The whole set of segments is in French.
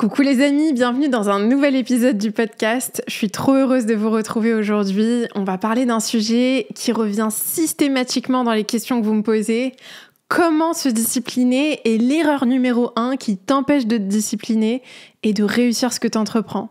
Coucou les amis, bienvenue dans un nouvel épisode du podcast. Je suis trop heureuse de vous retrouver aujourd'hui. On va parler d'un sujet qui revient systématiquement dans les questions que vous me posez. Comment se discipliner est l'erreur numéro 1 qui t'empêche de te discipliner et de réussir ce que tu entreprends.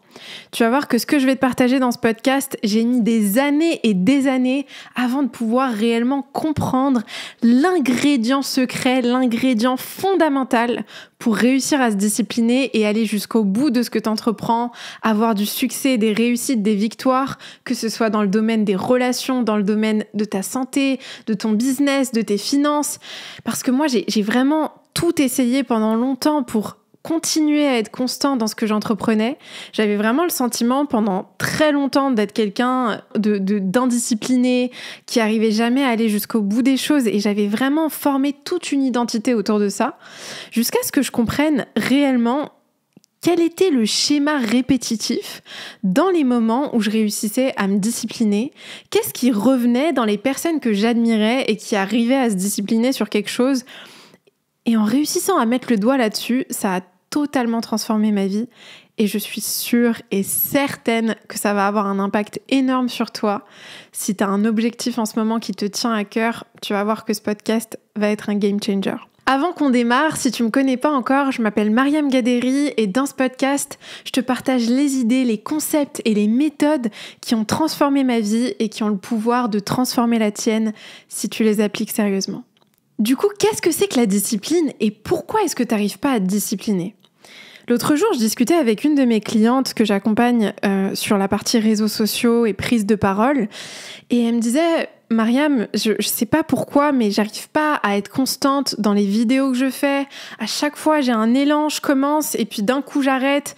Tu vas voir que ce que je vais te partager dans ce podcast, j'ai mis des années et des années avant de pouvoir réellement comprendre l'ingrédient secret, l'ingrédient fondamental pour réussir à se discipliner et aller jusqu'au bout de ce que tu entreprends, avoir du succès, des réussites, des victoires, que ce soit dans le domaine des relations, dans le domaine de ta santé, de ton business, de tes finances. Parce que moi, j'ai vraiment tout essayé pendant longtemps pour continuer à être constant dans ce que j'entreprenais. J'avais vraiment le sentiment pendant très longtemps d'être quelqu'un d'indiscipliné, qui arrivait jamais à aller jusqu'au bout des choses, et j'avais vraiment formé toute une identité autour de ça, jusqu'à ce que je comprenne réellement quel était le schéma répétitif dans les moments où je réussissais à me discipliner. Qu'est-ce qui revenait dans les personnes que j'admirais et qui arrivaient à se discipliner sur quelque chose. Et en réussissant à mettre le doigt là-dessus, ça a totalement transformé ma vie. Et je suis sûre et certaine que ça va avoir un impact énorme sur toi. Si tu as un objectif en ce moment qui te tient à cœur, tu vas voir que ce podcast va être un game changer. Avant qu'on démarre, si tu me connais pas encore, je m'appelle Mariam Gaderi et dans ce podcast, je te partage les idées, les concepts et les méthodes qui ont transformé ma vie et qui ont le pouvoir de transformer la tienne si tu les appliques sérieusement. Du coup, qu'est-ce que c'est que la discipline et pourquoi est-ce que tu n'arrives pas à te discipliner ? L'autre jour, je discutais avec une de mes clientes que j'accompagne sur la partie réseaux sociaux et prise de parole, et elle me disait « Mariam, je sais pas pourquoi, mais j'arrive pas à être constante dans les vidéos que je fais. À chaque fois, j'ai un élan, je commence et puis d'un coup, j'arrête.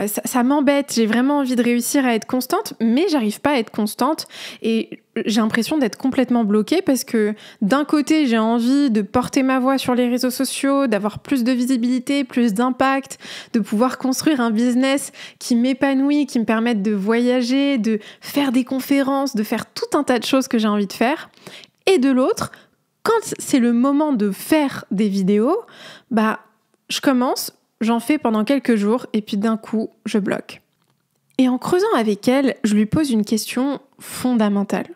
Ça m'embête. J'ai vraiment envie de réussir à être constante, mais j'arrive pas à être constante et j'ai l'impression d'être complètement bloquée parce que d'un côté, j'ai envie de porter ma voix sur les réseaux sociaux, d'avoir plus de visibilité, plus d'impact, de pouvoir construire un business qui m'épanouit, qui me permette de voyager, de faire des conférences, de faire tout un tas de choses que j'ai envie de faire. Et de l'autre, quand c'est le moment de faire des vidéos, je commence, j'en fais pendant quelques jours et puis d'un coup, je bloque. Et en creusant avec elle, je lui pose une question fondamentale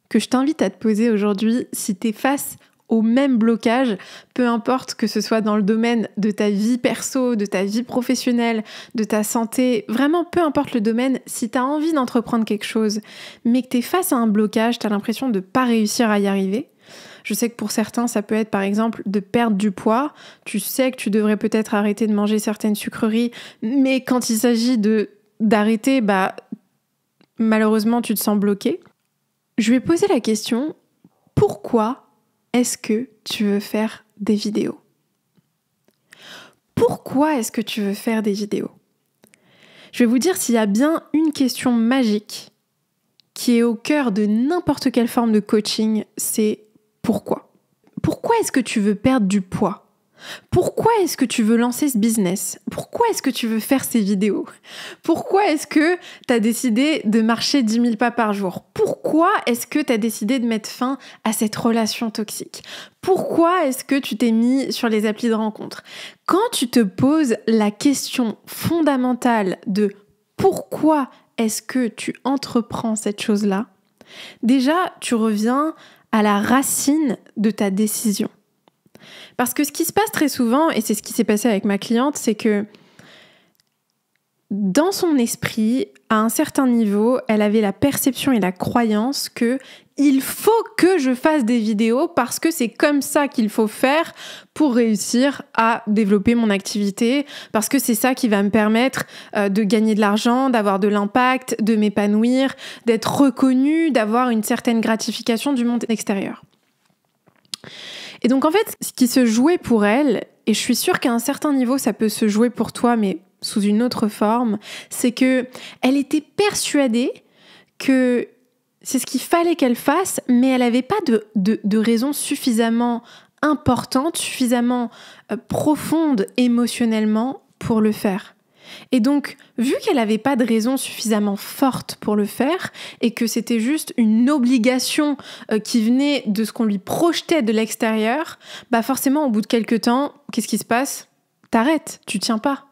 que je t'invite à te poser aujourd'hui si tu es face au même blocage, peu importe que ce soit dans le domaine de ta vie perso, de ta vie professionnelle, de ta santé, vraiment peu importe le domaine, si tu as envie d'entreprendre quelque chose, mais que tu es face à un blocage, tu as l'impression de ne pas réussir à y arriver. Je sais que pour certains, ça peut être par exemple de perdre du poids. Tu sais que tu devrais peut-être arrêter de manger certaines sucreries, mais quand il s'agit d'arrêter, malheureusement, tu te sens bloqué. Je vais poser la question, pourquoi est-ce que tu veux faire des vidéos ? Pourquoi est-ce que tu veux faire des vidéos ? Je vais vous dire s'il y a bien une question magique qui est au cœur de n'importe quelle forme de coaching, c'est pourquoi ? Pourquoi est-ce que tu veux perdre du poids ? Pourquoi est-ce que tu veux lancer ce business ? Pourquoi est-ce que tu veux faire ces vidéos ? Pourquoi est-ce que tu as décidé de marcher 10 000 pas par jour ? Pourquoi est-ce que tu as décidé de mettre fin à cette relation toxique ? Pourquoi est-ce que tu t'es mis sur les applis de rencontre ? Quand tu te poses la question fondamentale de pourquoi est-ce que tu entreprends cette chose-là, déjà, tu reviens à la racine de ta décision. Parce que ce qui se passe très souvent, et c'est ce qui s'est passé avec ma cliente, c'est que dans son esprit, à un certain niveau, elle avait la perception et la croyance que il faut que je fasse des vidéos parce que c'est comme ça qu'il faut faire pour réussir à développer mon activité, parce que c'est ça qui va me permettre de gagner de l'argent, d'avoir de l'impact, de m'épanouir, d'être reconnue, d'avoir une certaine gratification du monde extérieur. Et donc en fait, ce qui se jouait pour elle, et je suis sûre qu'à un certain niveau ça peut se jouer pour toi, mais sous une autre forme, c'est que elle était persuadée que c'est ce qu'il fallait qu'elle fasse, mais elle n'avait pas de raison suffisamment importante, suffisamment profonde émotionnellement pour le faire. Et donc, vu qu'elle n'avait pas de raison suffisamment forte pour le faire et que c'était juste une obligation qui venait de ce qu'on lui projetait de l'extérieur, forcément, au bout de quelques temps, qu'est-ce qui se passe ? T'arrêtes, tu tiens pas.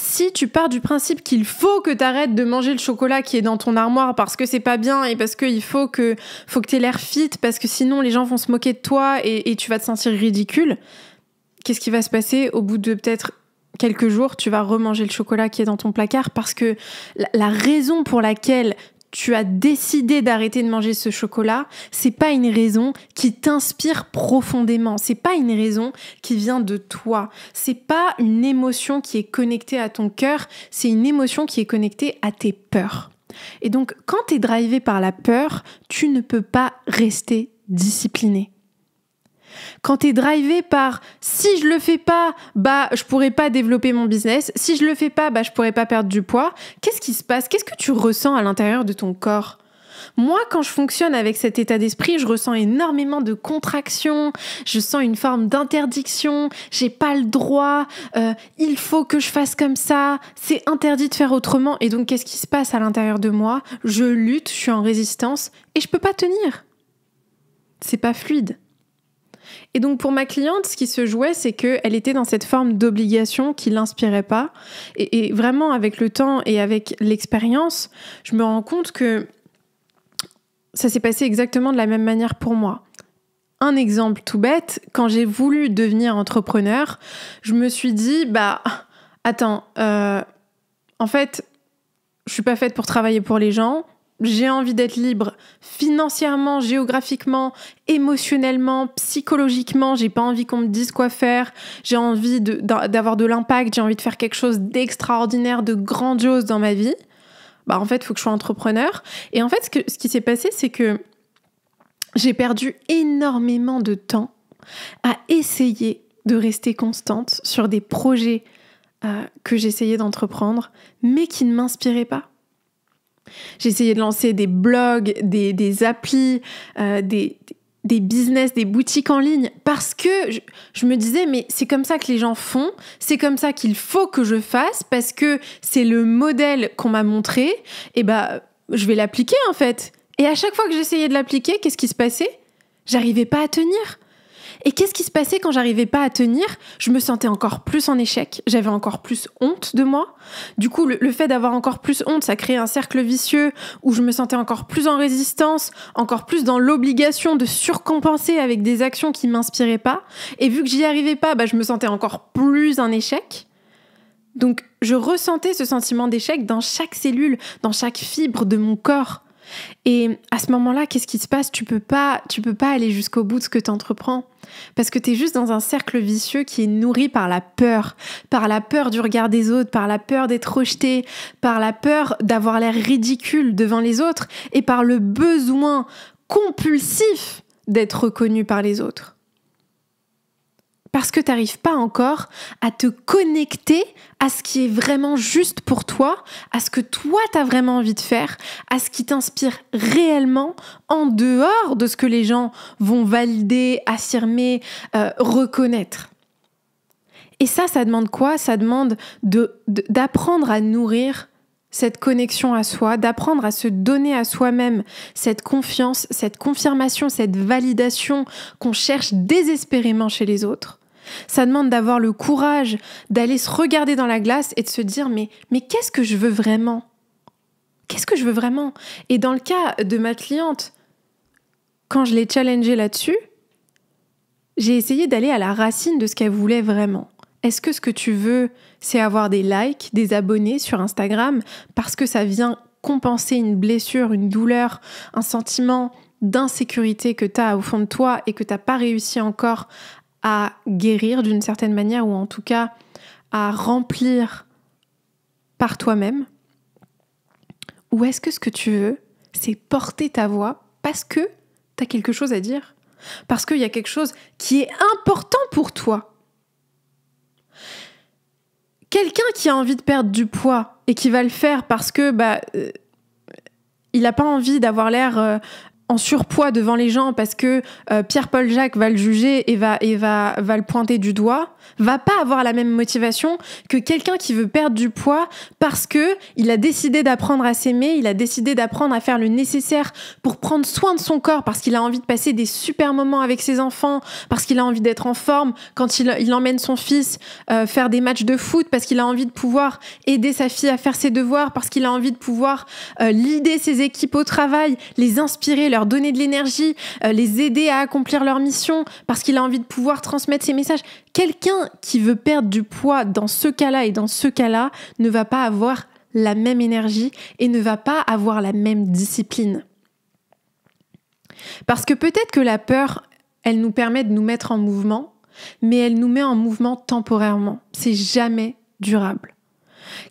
Si tu pars du principe qu'il faut que tu arrêtes de manger le chocolat qui est dans ton armoire parce que c'est pas bien et parce qu'il faut que t'aies l'air fit, parce que sinon les gens vont se moquer de toi et tu vas te sentir ridicule, qu'est-ce qui va se passer? Au bout de peut-être quelques jours, tu vas remanger le chocolat qui est dans ton placard parce que la raison pour laquelle tu as décidé d'arrêter de manger ce chocolat, c'est pas une raison qui t'inspire profondément. C'est pas une raison qui vient de toi. C'est pas une émotion qui est connectée à ton cœur. C'est une émotion qui est connectée à tes peurs. Et donc, quand t'es drivé par la peur, tu ne peux pas rester discipliné. Quand t'es drivé par si je le fais pas, je pourrais pas développer mon business. Si je le fais pas, je pourrais pas perdre du poids. Qu'est-ce qui se passe? Qu'est-ce que tu ressens à l'intérieur de ton corps? Moi, quand je fonctionne avec cet état d'esprit, je ressens énormément de contraction, je sens une forme d'interdiction, j'ai pas le droit, il faut que je fasse comme ça, c'est interdit de faire autrement. Et donc, qu'est-ce qui se passe à l'intérieur de moi? Je lutte, je suis en résistance et je peux pas tenir. C'est pas fluide. Et donc pour ma cliente, ce qui se jouait, c'est qu'elle était dans cette forme d'obligation qui l'inspirait pas. Et vraiment, avec le temps et avec l'expérience, je me rends compte que ça s'est passé exactement de la même manière pour moi. Un exemple tout bête, quand j'ai voulu devenir entrepreneur, je me suis dit, attends, en fait, je suis pas faite pour travailler pour les gens. J'ai envie d'être libre financièrement, géographiquement, émotionnellement, psychologiquement. J'ai pas envie qu'on me dise quoi faire. J'ai envie d'avoir de l'impact. J'ai envie de faire quelque chose d'extraordinaire, de grandiose dans ma vie. En fait, il faut que je sois entrepreneur. Et en fait, ce qui s'est passé, c'est que j'ai perdu énormément de temps à essayer de rester constante sur des projets que j'essayais d'entreprendre, mais qui ne m'inspiraient pas. J'ai essayé de lancer des blogs, des applis, des business, des boutiques en ligne, parce que je me disais, mais c'est comme ça que les gens font, c'est comme ça qu'il faut que je fasse, parce que c'est le modèle qu'on m'a montré, et je vais l'appliquer en fait. Et à chaque fois que j'essayais de l'appliquer, qu'est-ce qui se passait? J'arrivais pas à tenir. Et qu'est-ce qui se passait quand j'arrivais pas à tenir? Je me sentais encore plus en échec, j'avais encore plus honte de moi. Du coup, le fait d'avoir encore plus honte, ça créait un cercle vicieux où je me sentais encore plus en résistance, encore plus dans l'obligation de surcompenser avec des actions qui m'inspiraient pas. Et vu que j'y arrivais pas, je me sentais encore plus en échec. Donc, je ressentais ce sentiment d'échec dans chaque cellule, dans chaque fibre de mon corps. Et à ce moment-là, qu'est-ce qui se passe? Tu peux pas aller jusqu'au bout de ce que tu entreprends parce que tu es juste dans un cercle vicieux qui est nourri par la peur du regard des autres, par la peur d'être rejeté, par la peur d'avoir l'air ridicule devant les autres et par le besoin compulsif d'être reconnu par les autres. Parce que tu n'arrives pas encore à te connecter à ce qui est vraiment juste pour toi, à ce que toi tu as vraiment envie de faire, à ce qui t'inspire réellement en dehors de ce que les gens vont valider, affirmer, reconnaître. Et ça demande quoi? Ça demande d'apprendre à nourrir cette connexion à soi, d'apprendre à se donner à soi-même cette confiance, cette confirmation, cette validation qu'on cherche désespérément chez les autres. Ça demande d'avoir le courage d'aller se regarder dans la glace et de se dire mais qu'est-ce que je veux vraiment? Qu'est-ce que je veux vraiment? Et dans le cas de ma cliente, quand je l'ai challengée là-dessus, j'ai essayé d'aller à la racine de ce qu'elle voulait vraiment. Est-ce que ce que tu veux, c'est avoir des likes, des abonnés sur Instagram parce que ça vient compenser une blessure, une douleur, un sentiment d'insécurité que tu as au fond de toi et que tu n'as pas réussi encore à guérir d'une certaine manière ou en tout cas à remplir par toi-même? Ou est-ce que ce que tu veux, c'est porter ta voix parce que tu as quelque chose à dire? Parce qu'il y a quelque chose qui est important pour toi? Quelqu'un qui a envie de perdre du poids et qui va le faire parce que il n'a pas envie d'avoir l'air en surpoids devant les gens parce que Pierre-Paul Jacques va le juger et va le pointer du doigt, va pas avoir la même motivation que quelqu'un qui veut perdre du poids parce que il a décidé d'apprendre à s'aimer, il a décidé d'apprendre à faire le nécessaire pour prendre soin de son corps, parce qu'il a envie de passer des super moments avec ses enfants, parce qu'il a envie d'être en forme quand il emmène son fils faire des matchs de foot, parce qu'il a envie de pouvoir aider sa fille à faire ses devoirs, parce qu'il a envie de pouvoir leader ses équipes au travail, les inspirer, leur donner de l'énergie, les aider à accomplir leur mission, parce qu'il a envie de pouvoir transmettre ses messages. Quelqu'un qui veut perdre du poids dans ce cas-là et dans ce cas-là ne va pas avoir la même énergie et ne va pas avoir la même discipline. Parce que peut-être que la peur, elle nous permet de nous mettre en mouvement, mais elle nous met en mouvement temporairement. C'est jamais durable.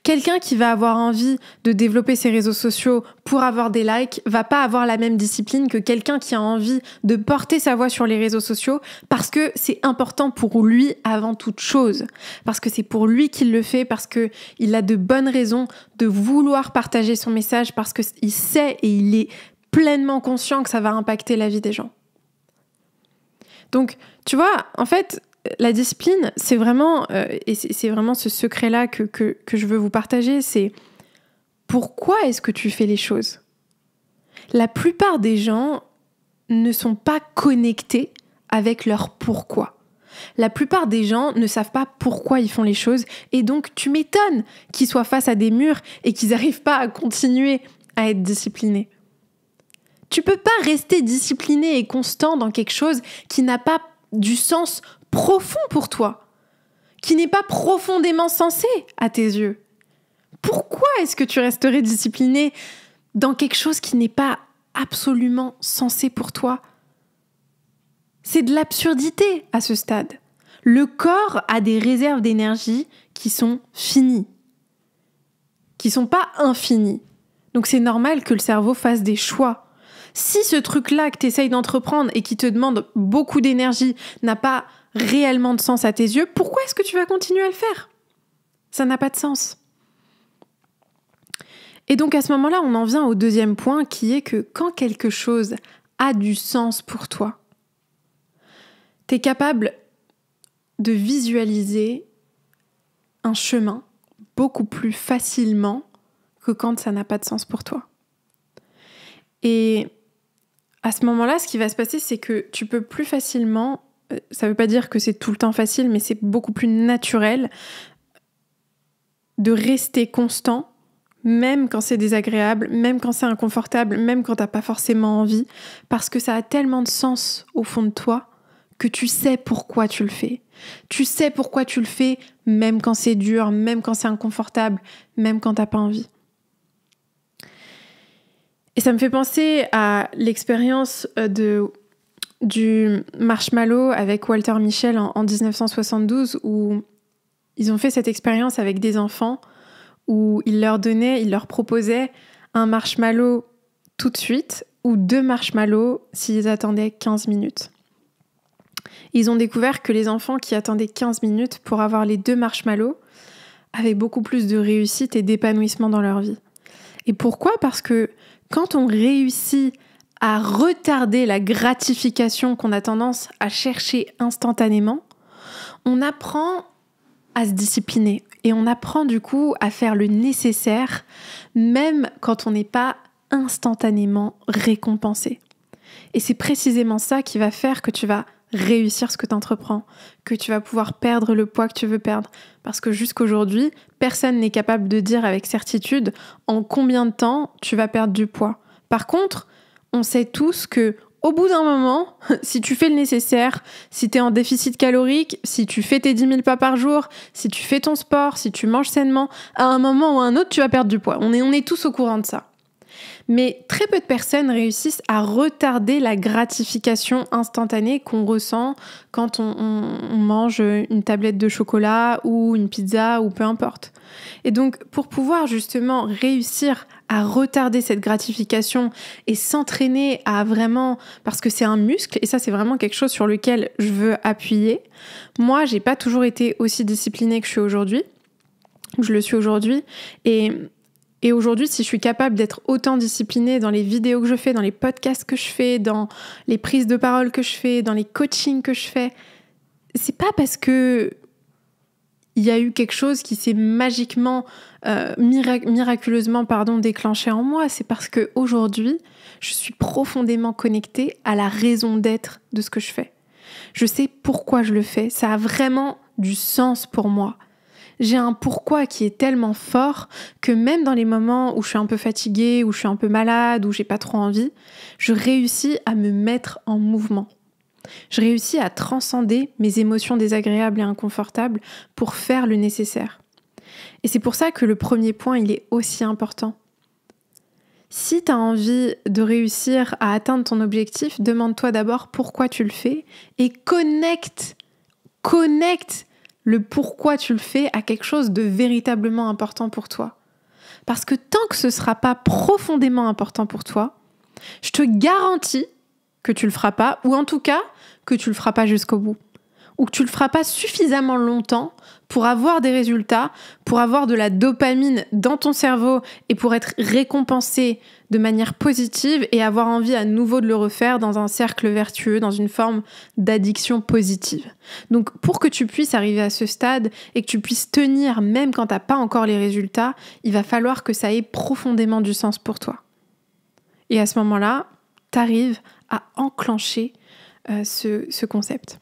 Quelqu'un qui va avoir envie de développer ses réseaux sociaux pour avoir des likes va pas avoir la même discipline que quelqu'un qui a envie de porter sa voix sur les réseaux sociaux parce que c'est important pour lui avant toute chose, parce que c'est pour lui qu'il le fait, parce que il a de bonnes raisons de vouloir partager son message, parce qu'il sait et il est pleinement conscient que ça va impacter la vie des gens. Donc, tu vois, en fait, la discipline, c'est vraiment, et c'est vraiment ce secret-là que je veux vous partager, c'est pourquoi est-ce que tu fais les choses ? La plupart des gens ne sont pas connectés avec leur pourquoi. La plupart des gens ne savent pas pourquoi ils font les choses, et donc tu m'étonnes qu'ils soient face à des murs et qu'ils n'arrivent pas à continuer à être disciplinés. Tu peux pas rester discipliné et constant dans quelque chose qui n'a pas du sens profond pour toi, qui n'est pas profondément sensé à tes yeux. Pourquoi est-ce que tu resterais discipliné dans quelque chose qui n'est pas absolument sensé pour toi ? C'est de l'absurdité à ce stade. Le corps a des réserves d'énergie qui sont finies, qui sont pas infinies. Donc c'est normal que le cerveau fasse des choix. Si ce truc-là que tu essayes d'entreprendre et qui te demande beaucoup d'énergie n'a pas réellement de sens à tes yeux, pourquoi est-ce que tu vas continuer à le faire ? Ça n'a pas de sens. Et donc à ce moment-là, on en vient au deuxième point qui est que quand quelque chose a du sens pour toi, tu es capable de visualiser un chemin beaucoup plus facilement que quand ça n'a pas de sens pour toi. Et à ce moment-là, ce qui va se passer, c'est que tu peux plus facilement, ça ne veut pas dire que c'est tout le temps facile, mais c'est beaucoup plus naturel de rester constant, même quand c'est désagréable, même quand c'est inconfortable, même quand tu n'as pas forcément envie, parce que ça a tellement de sens au fond de toi que tu sais pourquoi tu le fais. Tu sais pourquoi tu le fais, même quand c'est dur, même quand c'est inconfortable, même quand tu n'as pas envie. Et ça me fait penser à l'expérience du marshmallow avec Walter Mischel en 1972, où ils ont fait cette expérience avec des enfants où ils leur proposaient un marshmallow tout de suite ou 2 marshmallows s'ils attendaient 15 minutes. Ils ont découvert que les enfants qui attendaient 15 minutes pour avoir les 2 marshmallows avaient beaucoup plus de réussite et d'épanouissement dans leur vie. Et pourquoi ? Parce que quand on réussit à retarder la gratification qu'on a tendance à chercher instantanément, on apprend à se discipliner et on apprend du coup à faire le nécessaire même quand on n'est pas instantanément récompensé. Et c'est précisément ça qui va faire que tu vas réussir ce que tu entreprends, que tu vas pouvoir perdre le poids que tu veux perdre. Parce que jusqu'aujourd'hui, personne n'est capable de dire avec certitude en combien de temps tu vas perdre du poids. Par contre, on sait tous que au bout d'un moment, si tu fais le nécessaire, si tu es en déficit calorique, si tu fais tes 10 000 pas par jour, si tu fais ton sport, si tu manges sainement, à un moment ou à un autre, tu vas perdre du poids. On est tous au courant de ça. Mais très peu de personnes réussissent à retarder la gratification instantanée qu'on ressent quand on mange une tablette de chocolat ou une pizza ou peu importe. Et donc, pour pouvoir justement réussir à retarder cette gratification et s'entraîner à vraiment, parce que c'est un muscle, et ça c'est vraiment quelque chose sur lequel je veux appuyer. Moi, j'ai pas toujours été aussi disciplinée que je suis aujourd'hui. Je le suis aujourd'hui. Et Et aujourd'hui, si je suis capable d'être autant disciplinée dans les vidéos que je fais, dans les podcasts que je fais, dans les prises de parole que je fais, dans les coachings que je fais, c'est pas parce que il y a eu quelque chose qui s'est magiquement, miraculeusement, déclenché en moi. C'est parce que aujourd'hui, je suis profondément connectée à la raison d'être de ce que je fais. Je sais pourquoi je le fais. Ça a vraiment du sens pour moi. J'ai un pourquoi qui est tellement fort que même dans les moments où je suis un peu fatiguée, où je suis un peu malade, où j'ai pas trop envie, je réussis à me mettre en mouvement. Je réussis à transcender mes émotions désagréables et inconfortables pour faire le nécessaire. Et c'est pour ça que le premier point, il est aussi important. Si tu as envie de réussir à atteindre ton objectif, demande-toi d'abord pourquoi tu le fais et connecte le pourquoi tu le fais à quelque chose de véritablement important pour toi. Parce que tant que ce ne sera pas profondément important pour toi, je te garantis que tu le feras pas, ou en tout cas que tu le feras pas jusqu'au bout, ou que tu le feras pas suffisamment longtemps pour avoir des résultats, pour avoir de la dopamine dans ton cerveau et pour être récompensé de manière positive et avoir envie à nouveau de le refaire dans un cercle vertueux, dans une forme d'addiction positive. Donc pour que tu puisses arriver à ce stade et que tu puisses tenir même quand t'as pas encore les résultats, il va falloir que ça ait profondément du sens pour toi. Et à ce moment-là, t'arrives à enclencher ce concept.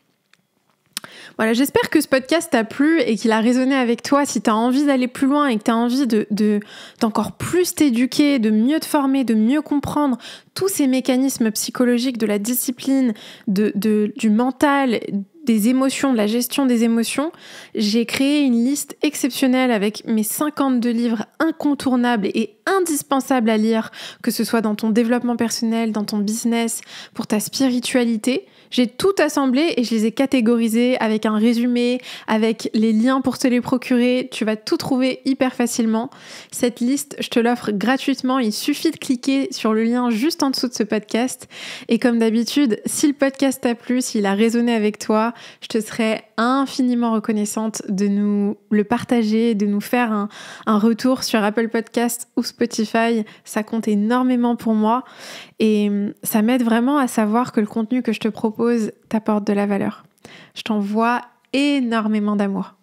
Voilà, j'espère que ce podcast t'a plu et qu'il a résonné avec toi. Si tu as envie d'aller plus loin et que tu as envie d'encore plus t'éduquer, de mieux te former, de mieux comprendre tous ces mécanismes psychologiques de la discipline, du mental, des émotions, de la gestion des émotions, j'ai créé une liste exceptionnelle avec mes 52 livres incontournables et indispensables à lire, que ce soit dans ton développement personnel, dans ton business, pour ta spiritualité. J'ai tout assemblé et je les ai catégorisés avec un résumé, avec les liens pour te les procurer. Tu vas tout trouver hyper facilement. Cette liste, je te l'offre gratuitement. Il suffit de cliquer sur le lien juste en dessous de ce podcast. Et comme d'habitude, si le podcast t'a plu, s'il a résonné avec toi, je te serais infiniment reconnaissante de nous le partager, de nous faire un retour sur Apple Podcast ou Spotify. Ça compte énormément pour moi et ça m'aide vraiment à savoir que le contenu que je te propose t'apporte de la valeur. Je t'envoie énormément d'amour.